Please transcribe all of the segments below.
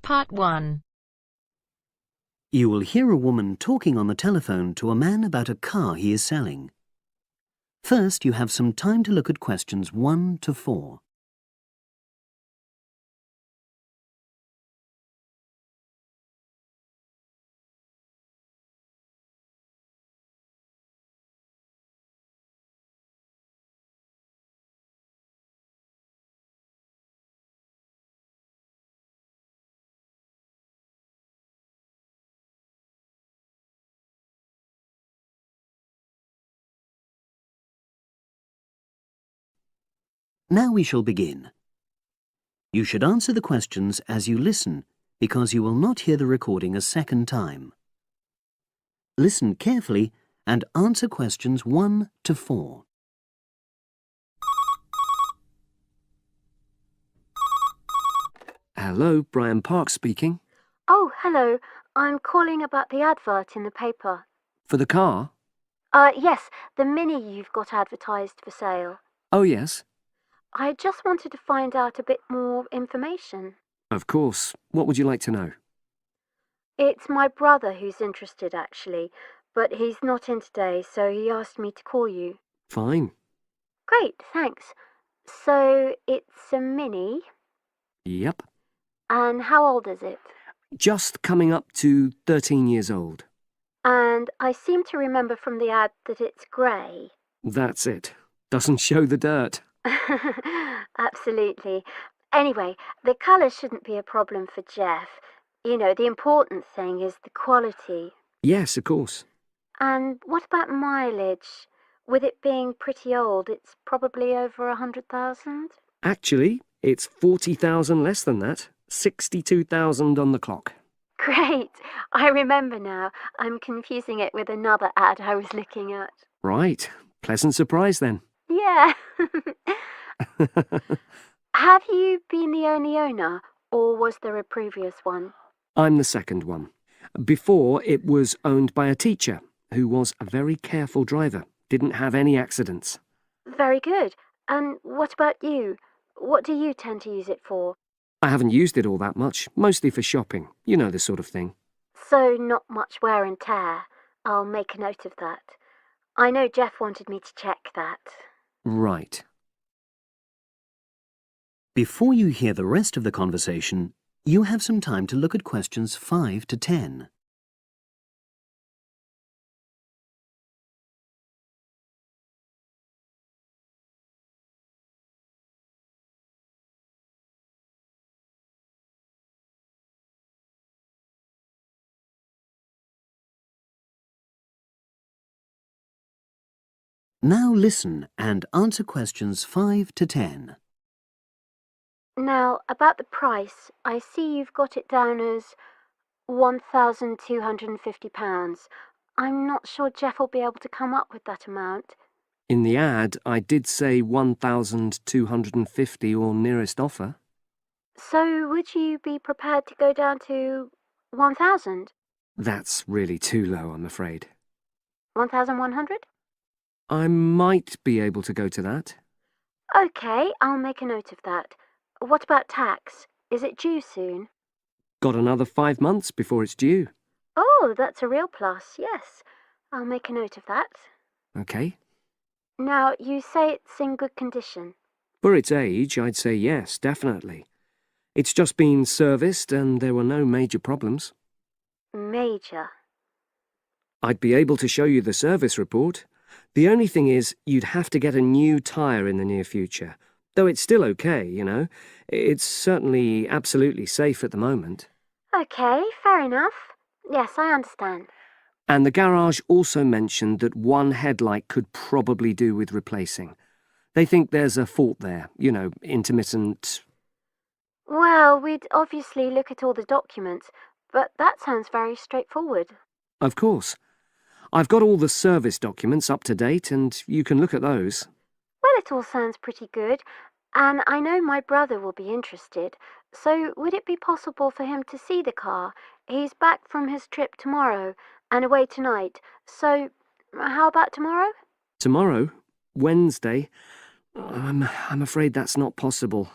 Part 1. You will hear a woman talking on the telephone to a man about a car he is selling. First, you have some time to look at questions 1 to 4. Now we shall begin. You should answer the questions as you listen, because you will not hear the recording a second time. Listen carefully and answer questions 1 to 4. Hello, Brian Park speaking. Oh, hello. I'm calling about the advert in the paper. For the car? Yes, the Mini you've got advertised for sale. Oh, yes. I just wanted to find out a bit more information. Of course. What would you like to know? It's my brother who's interested, actually, but he's not in today, so he asked me to call you. Fine. Great, thanks. So, it's a Mini, Yep. and how old is it? Just coming up to 13 years old. And I seem to remember from the ad that it's grey. That's it. Doesn't show the dirt. Absolutely. Anyway, the colour shouldn't be a problem for Jeff. You know, the important thing is the quality. Yes, of course. And what about mileage? With it being pretty old, it's probably over 100,000? Actually, it's 40,000 less than that. 62,000 on the clock. Great! I remember now. I'm confusing it with another ad I was looking at. Right. Pleasant surprise then. Yeah. Have you been the only owner, or was there a previous one? I'm the second one. Before, it was owned by a teacher who was a very careful driver. Didn't have any accidents. Very good. And what about you? What do you tend to use it for? I haven't used it all that much, mostly for shopping. You know, the sort of thing. So not much wear and tear. I'll make a note of that. I know Jeff wanted me to check that. Right. Before you hear the rest of the conversation, you have some time to look at questions 5 to 10. Now listen and answer questions 5 to 10. Now, about the price, I see you've got it down as £1,250. I'm not sure Jeff will be able to come up with that amount. In the ad, I did say 1,250 or nearest offer. So would you be prepared to go down to 1,000? That's really too low, I'm afraid. 1,100? I might be able to go to that. OK, I'll make a note of that. What about tax? Is it due soon? Got another 5 months before it's due. Oh, that's a real plus, yes. I'll make a note of that. OK. Now, you say it's in good condition. For its age, I'd say yes, definitely. It's just been serviced and there were no major problems. Major. I'd be able to show you the service report. The only thing is, you'd have to get a new tyre in the near future. Though it's still okay, you know. It's certainly absolutely safe at the moment. OK, fair enough. Yes, I understand. And the garage also mentioned that one headlight could probably do with replacing. They think there's a fault there, you know, intermittent. Well, we'd obviously look at all the documents, but that sounds very straightforward. Of course. I've got all the service documents up to date, and you can look at those. Well, it all sounds pretty good, and I know my brother will be interested, so would it be possible for him to see the car? He's back from his trip tomorrow and away tonight, so how about tomorrow? Tomorrow? Wednesday? I'm afraid that's not possible.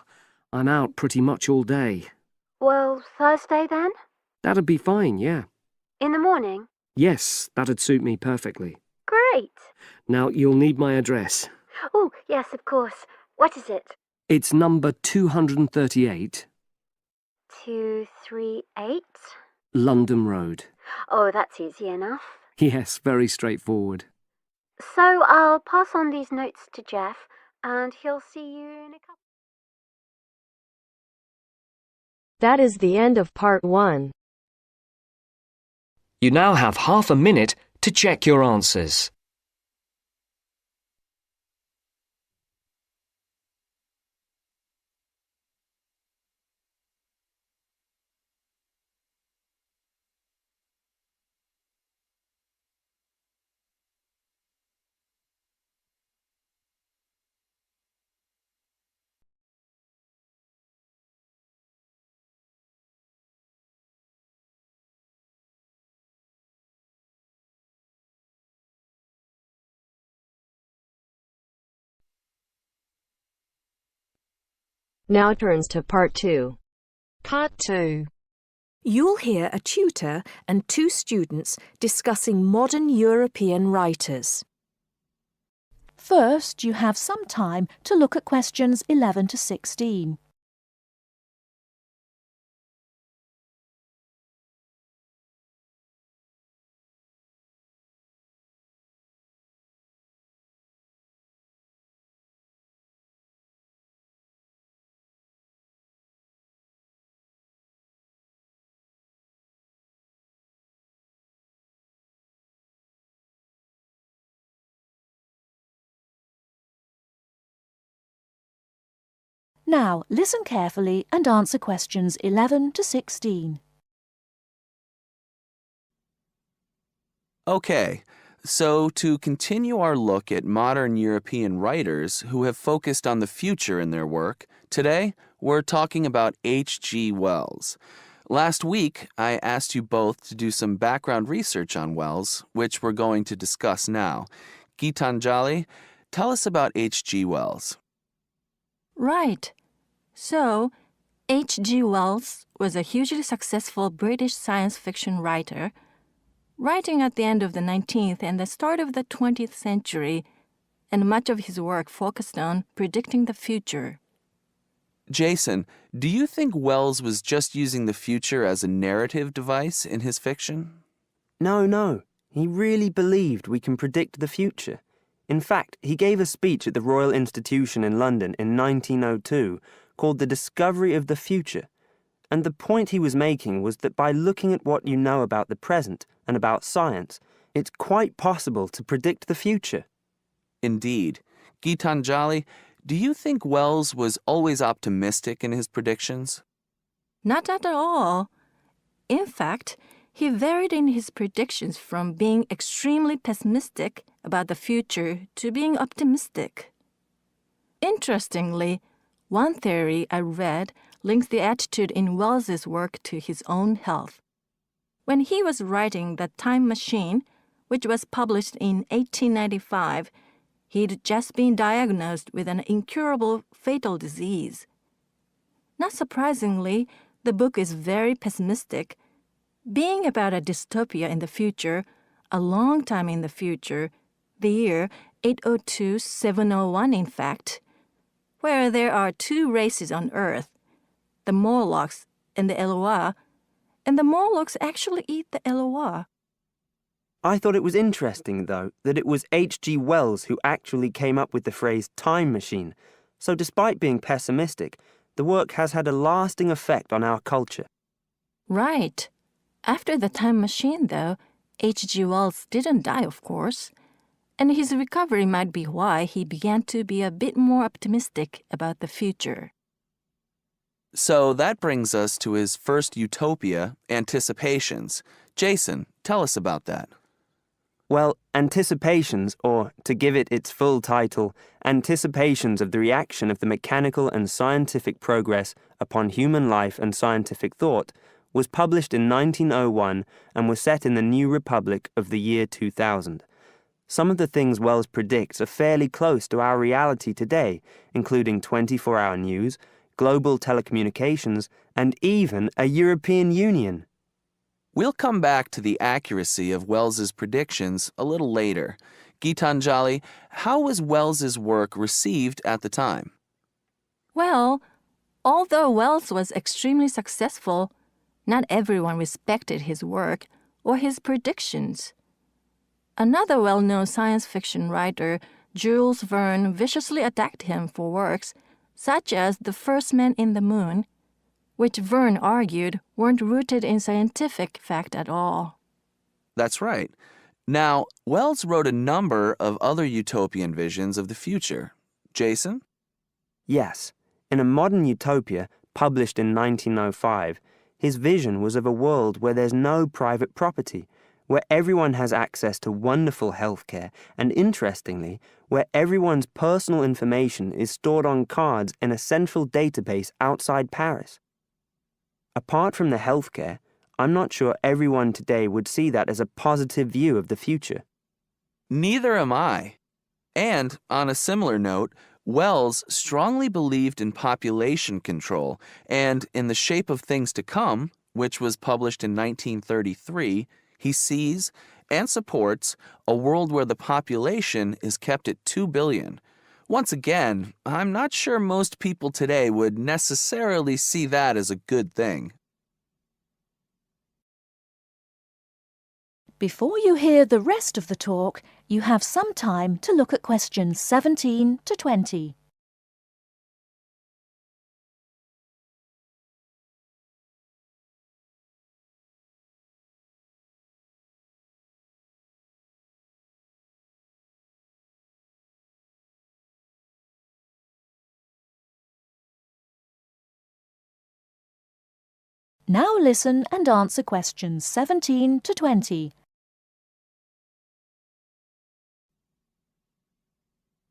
I'm out pretty much all day. Well, Thursday then? That'd be fine, yeah. In the morning? Yes, that'd suit me perfectly. Great. Now, you'll need my address. Oh, yes, of course. What is it? It's number 238, 238? London Road. Oh, that's easy enough. Yes, very straightforward. So I'll pass on these notes to Jeff, and he'll see you in a couple. That is the end of part 1. You now have half a minute to check your answers. Now turns to part 2. Part 2. You'll hear a tutor and 2 students discussing modern European writers. First, you have some time to look at questions 11 to 16. Now, listen carefully and answer questions 11 to 16. Okay, so to continue our look at modern European writers who have focused on the future in their work, today we're talking about H.G. Wells. Last week, I asked you both to do some background research on Wells, which we're going to discuss now. Gitanjali, tell us about H.G. Wells. Right. So, H.G. Wells was a hugely successful British science fiction writer, writing at the end of the 19th and the start of the 20th century, and much of his work focused on predicting the future. Jason, do you think Wells was just using the future as a narrative device in his fiction? No. He really believed we can predict the future. In fact, he gave a speech at the Royal Institution in London in 1902 called The Discovery of the Future. And the point he was making was that by looking at what you know about the present and about science, it's quite possible to predict the future. Indeed. Gitanjali, do you think Wells was always optimistic in his predictions? Not at all. In fact, he varied in his predictions from being extremely pessimistic about the future to being optimistic. Interestingly, one theory I read links the attitude in Wells's work to his own health. When he was writing The Time Machine, which was published in 1895, he'd just been diagnosed with an incurable fatal disease. Not surprisingly, the book is very pessimistic, being about a dystopia in the future, a long time in the future, the year 802-701 in fact, where there are 2 races on Earth, the Morlocks and the Eloi, and the Morlocks actually eat the Eloi. I thought it was interesting, though, that it was H.G. Wells who actually came up with the phrase time machine. So despite being pessimistic, the work has had a lasting effect on our culture. Right. After The Time Machine, though, H.G. Wells didn't die, of course, and his recovery might be why he began to be a bit more optimistic about the future. So that brings us to his first utopia, Anticipations. Jason, tell us about that. Well, Anticipations, or to give it its full title, Anticipations of the Reaction of the Mechanical and Scientific Progress upon Human Life and Scientific Thought, was published in 1901 and was set in the New Republic of the year 2000. Some of the things Wells predicts are fairly close to our reality today, including 24-hour news, global telecommunications, and even a European Union. We'll come back to the accuracy of Wells's predictions a little later. Gitanjali, how was Wells's work received at the time? Well, although Wells was extremely successful, not everyone respected his work or his predictions. Another well-known science fiction writer, Jules Verne, viciously attacked him for works such as The First Man in the Moon, which Verne argued weren't rooted in scientific fact at all. That's right. Now, Wells wrote a number of other utopian visions of the future. Jason? Yes, in A Modern Utopia, published in 1905, his vision was of a world where there's no private property, where everyone has access to wonderful healthcare, and interestingly, where everyone's personal information is stored on cards in a central database outside Paris. Apart from the healthcare, I'm not sure everyone today would see that as a positive view of the future. Neither am I. And, on a similar note, Wells strongly believed in population control and in The Shape of Things to Come, which was published in 1933, he sees and supports a world where the population is kept at 2 billion. Once again, I'm not sure most people today would necessarily see that as a good thing. Before you hear the rest of the talk, you have some time to look at questions 17 to 20. Now listen and answer questions 17 to 20.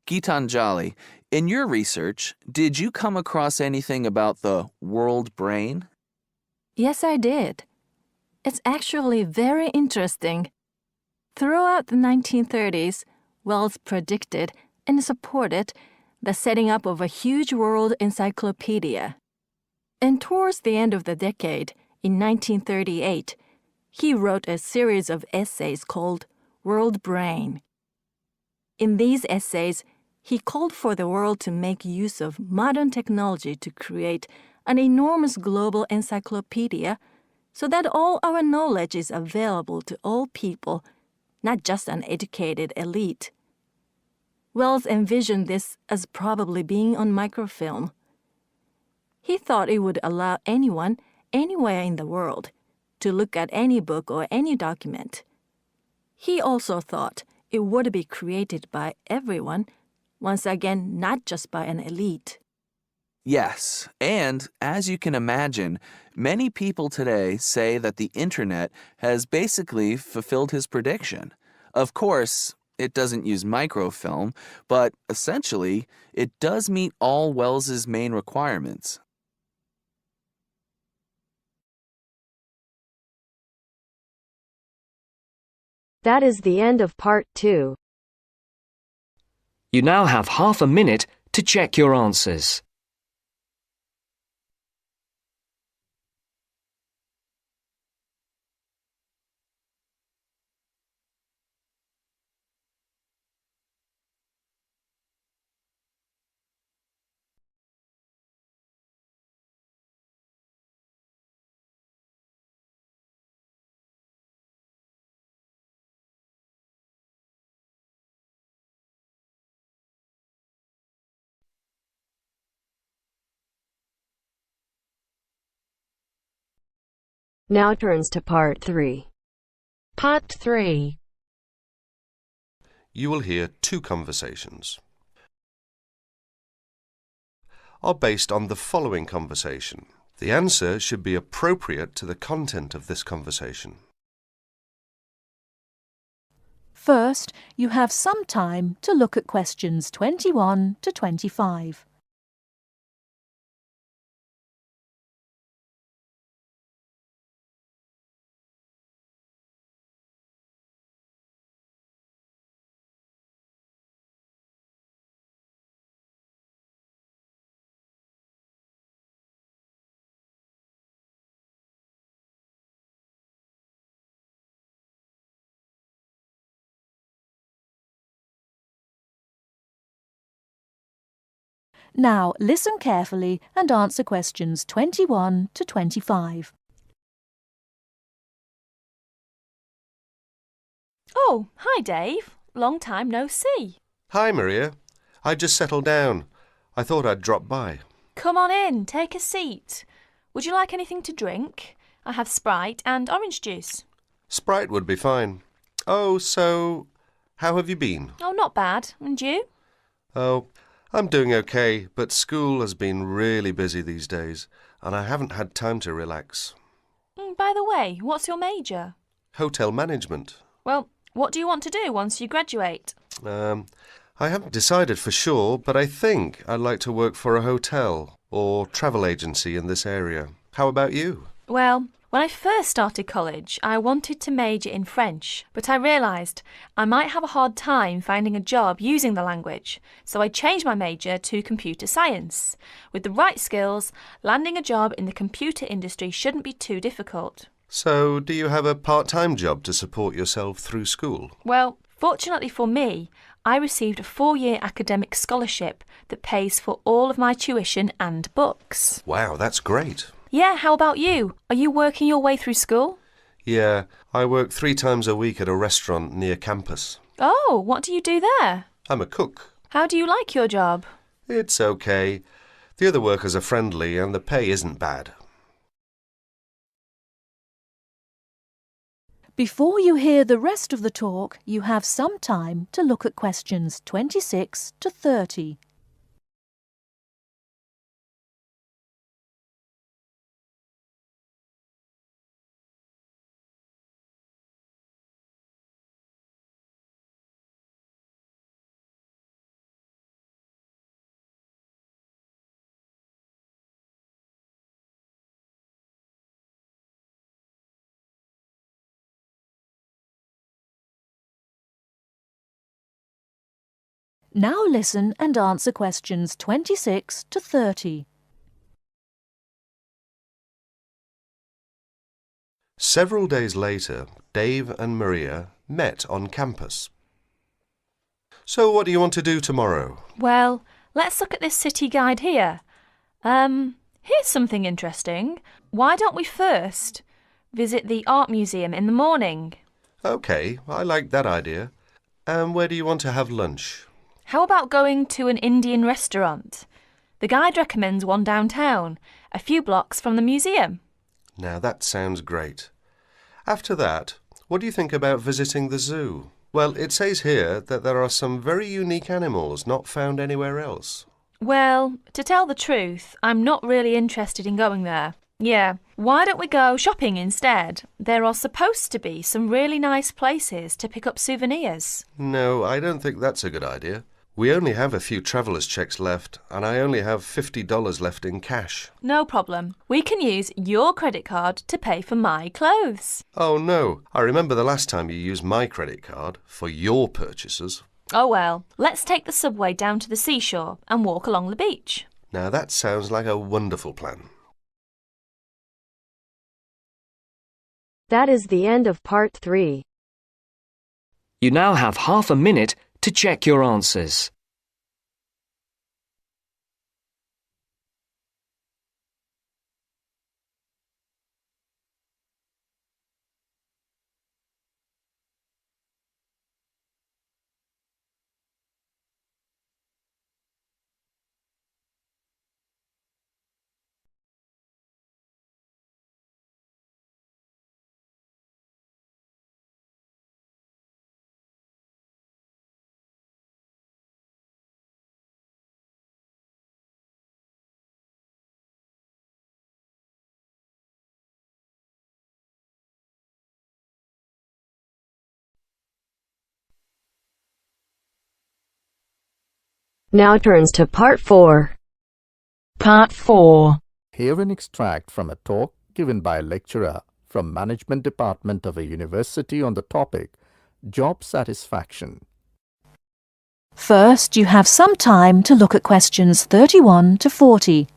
Gitanjali, in your research, did you come across anything about the world brain? Yes, I did. It's actually very interesting. Throughout the 1930s, Wells predicted and supported the setting up of a huge world encyclopedia. And towards the end of the decade, in 1938, he wrote a series of essays called World Brain. In these essays, he called for the world to make use of modern technology to create an enormous global encyclopedia so that all our knowledge is available to all people, not just an educated elite. Wells envisioned this as probably being on microfilm. He thought it would allow anyone, anywhere in the world, to look at any book or any document. He also thought it would be created by everyone, once again, not just by an elite. Yes, and as you can imagine, many people today say that the internet has basically fulfilled his prediction. Of course, it doesn't use microfilm, but essentially, it does meet all Wells's main requirements. That is the end of part 2. You now have half a minute to check your answers. Now turns to part 3. Part 3. You will hear two conversations are based on the following conversation. The answer should be appropriate to the content of this conversation. First, you have some time to look at questions 21 to 25. Now listen carefully and answer questions 21 to 25. Oh, hi Dave. Long time no see. Hi, Maria. I just settled down. I thought I'd drop by. Come on in, take a seat. Would you like anything to drink? I have Sprite and orange juice. Sprite would be fine. Oh, so how have you been? Oh, not bad. And you? Oh, I'm doing okay, but school has been really busy these days, and I haven't had time to relax. By the way, what's your major? Hotel management. Well, what do you want to do once you graduate? I haven't decided for sure, but I think I'd like to work for a hotel or travel agency in this area. How about you? Well, when I first started college, I wanted to major in French, but I realised I might have a hard time finding a job using the language, so I changed my major to computer science. With the right skills, landing a job in the computer industry shouldn't be too difficult. So, do you have a part-time job to support yourself through school? Well, fortunately for me, I received a 4-year academic scholarship that pays for all of my tuition and books. Wow, that's great. Yeah, how about you? Are you working your way through school? Yeah, I work 3 times a week at a restaurant near campus. Oh, what do you do there? I'm a cook. How do you like your job? It's okay. The other workers are friendly and the pay isn't bad. Before you hear the rest of the talk, you have some time to look at questions 26 to 30. Now listen and answer questions 26 to 30. Several days later, Dave and Maria met on campus. So what do you want to do tomorrow? Well, let's look at this city guide here. Here's something interesting. Why don't we first visit the art museum in the morning? OK, I like that idea. And where do you want to have lunch? How about going to an Indian restaurant? The guide recommends one downtown, a few blocks from the museum. Now that sounds great. After that, what do you think about visiting the zoo? Well, it says here that there are some very unique animals not found anywhere else. Well, to tell the truth, I'm not really interested in going there. Yeah, why don't we go shopping instead? There are supposed to be some really nice places to pick up souvenirs. No, I don't think that's a good idea. We only have a few traveller's checks left, and I only have $50 left in cash. No problem. We can use your credit card to pay for my clothes. Oh no, I remember the last time you used my credit card for your purchases. Oh well, let's take the subway down to the seashore and walk along the beach. Now that sounds like a wonderful plan. That is the end of part 3. You now have half a minute to check your answers. Now turns to part 4. Part 4. Hear an extract from a talk given by a lecturer from Management Department of a university on the topic Job Satisfaction. First, you have some time to look at questions 31 to 40.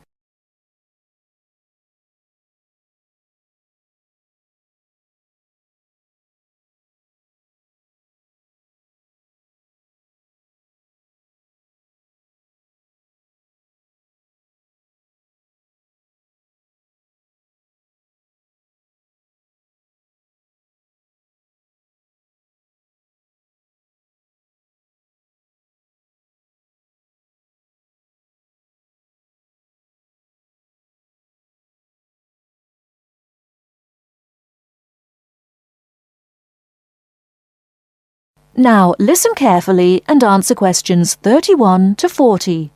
Now listen carefully and answer questions 31 to 40.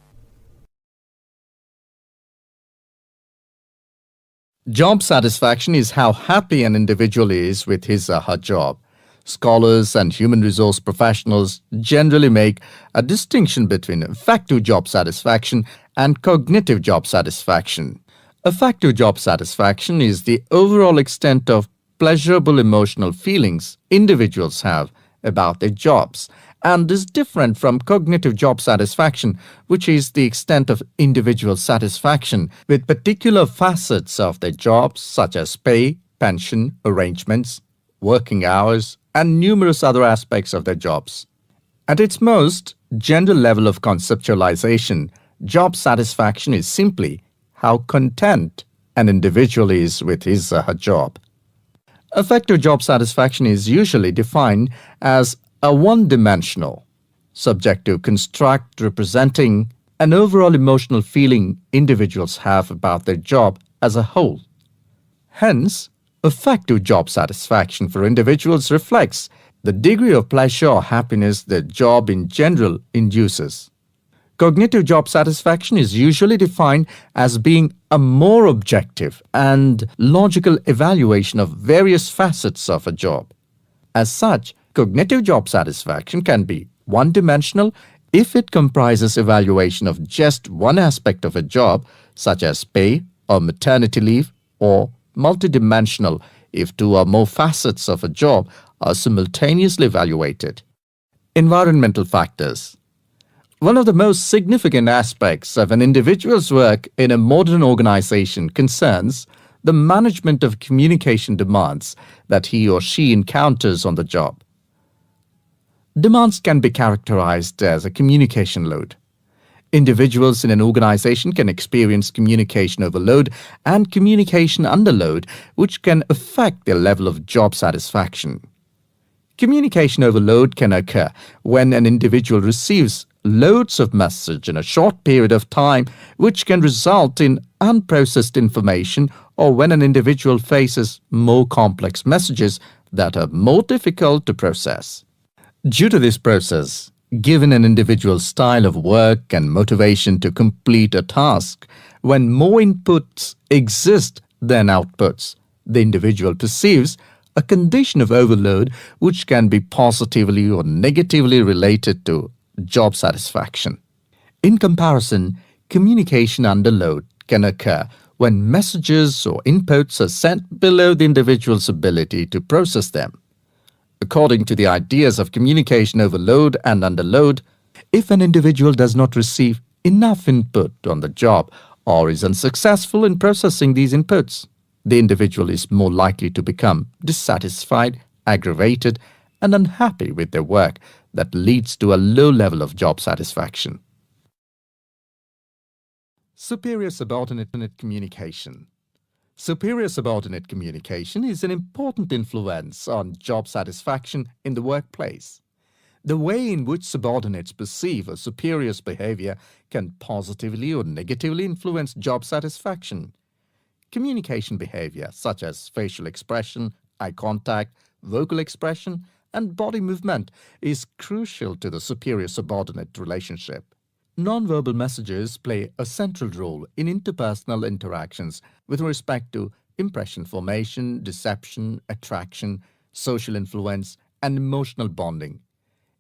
Job satisfaction is how happy an individual is with his or her job. Scholars and human resource professionals generally make a distinction between affective job satisfaction and cognitive job satisfaction. Affective job satisfaction is the overall extent of pleasurable emotional feelings individuals have about their jobs and is different from cognitive job satisfaction, which is the extent of individual satisfaction with particular facets of their jobs such as pay, pension, arrangements, working hours, and numerous other aspects of their jobs. At its most general level of conceptualization, job satisfaction is simply how content an individual is with his or her job. Affective job satisfaction is usually defined as a one-dimensional, subjective construct representing an overall emotional feeling individuals have about their job as a whole. Hence, affective job satisfaction for individuals reflects the degree of pleasure or happiness their job in general induces. Cognitive job satisfaction is usually defined as being a more objective and logical evaluation of various facets of a job. As such, cognitive job satisfaction can be one-dimensional if it comprises evaluation of just one aspect of a job, such as pay or maternity leave, or multidimensional if two or more facets of a job are simultaneously evaluated. Environmental factors. One of the most significant aspects of an individual's work in a modern organization concerns the management of communication demands that he or she encounters on the job. Demands can be characterized as a communication load. Individuals in an organization can experience communication overload and communication underload, which can affect their level of job satisfaction. Communication overload can occur when an individual receives loads of message in a short period of time, which can result in unprocessed information, or when an individual faces more complex messages that are more difficult to process. Due to this process, given an individual's style of work and motivation to complete a task, when more inputs exist than outputs, the individual perceives a condition of overload which can be positively or negatively related to job satisfaction. In comparison, communication underload can occur when messages or inputs are sent below the individual's ability to process them. According to the ideas of communication overload and underload, if an individual does not receive enough input on the job or is unsuccessful in processing these inputs, the individual is more likely to become dissatisfied, aggravated, and unhappy with their work that leads to a low level of job satisfaction. Superior subordinate communication. Superior subordinate communication is an important influence on job satisfaction in the workplace. The way in which subordinates perceive a superior's behavior can positively or negatively influence job satisfaction. Communication behavior, such as facial expression, eye contact, vocal expression, and body movement, is crucial to the superior-subordinate relationship. Nonverbal messages play a central role in interpersonal interactions with respect to impression formation, deception, attraction, social influence, and emotional bonding.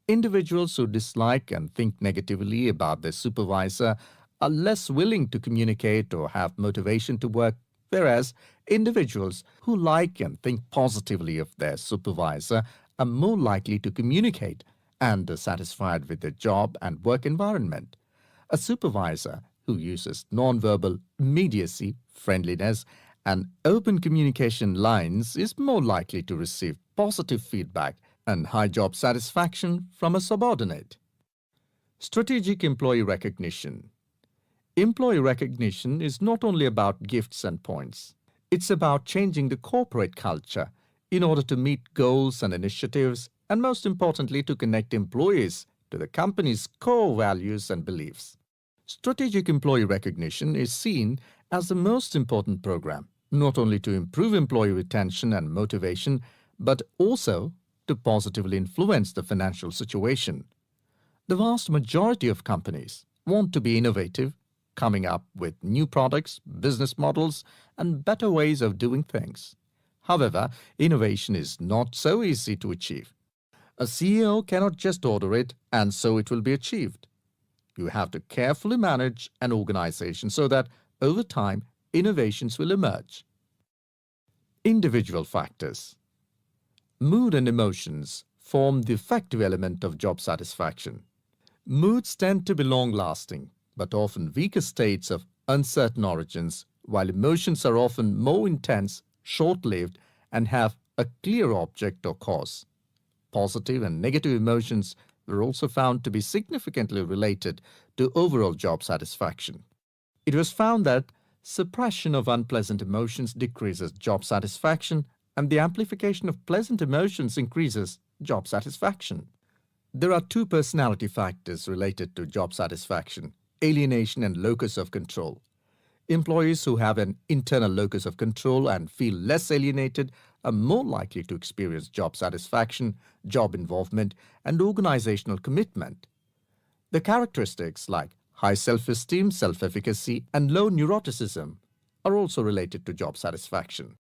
Individuals who dislike and think negatively about their supervisor are less willing to communicate or have motivation to work, whereas individuals who like and think positively of their supervisor are more likely to communicate and are satisfied with their job and work environment. A supervisor who uses nonverbal immediacy, friendliness, and open communication lines is more likely to receive positive feedback and high job satisfaction from a subordinate. Strategic employee recognition. Employee recognition is not only about gifts and points. It's about changing the corporate culture in order to meet goals and initiatives, and most importantly, to connect employees to the company's core values and beliefs. Strategic employee recognition is seen as the most important program, not only to improve employee retention and motivation, but also to positively influence the financial situation. The vast majority of companies want to be innovative, coming up with new products, business models, and better ways of doing things. However, innovation is not so easy to achieve. A CEO cannot just order it and so it will be achieved. You have to carefully manage an organization so that over time innovations will emerge. Individual factors. Mood and emotions form the affective element of job satisfaction. Moods tend to be long-lasting, but often weaker states of uncertain origins, while emotions are often more intense, short-lived, and have a clear object or cause. Positive and negative emotions were also found to be significantly related to overall job satisfaction. It was found that suppression of unpleasant emotions decreases job satisfaction, and the amplification of pleasant emotions increases job satisfaction. There are two personality factors related to job satisfaction: alienation and locus of control. Employees who have an internal locus of control and feel less alienated are more likely to experience job satisfaction, job involvement, and organizational commitment. The characteristics like high self-esteem, self-efficacy, and low neuroticism are also related to job satisfaction.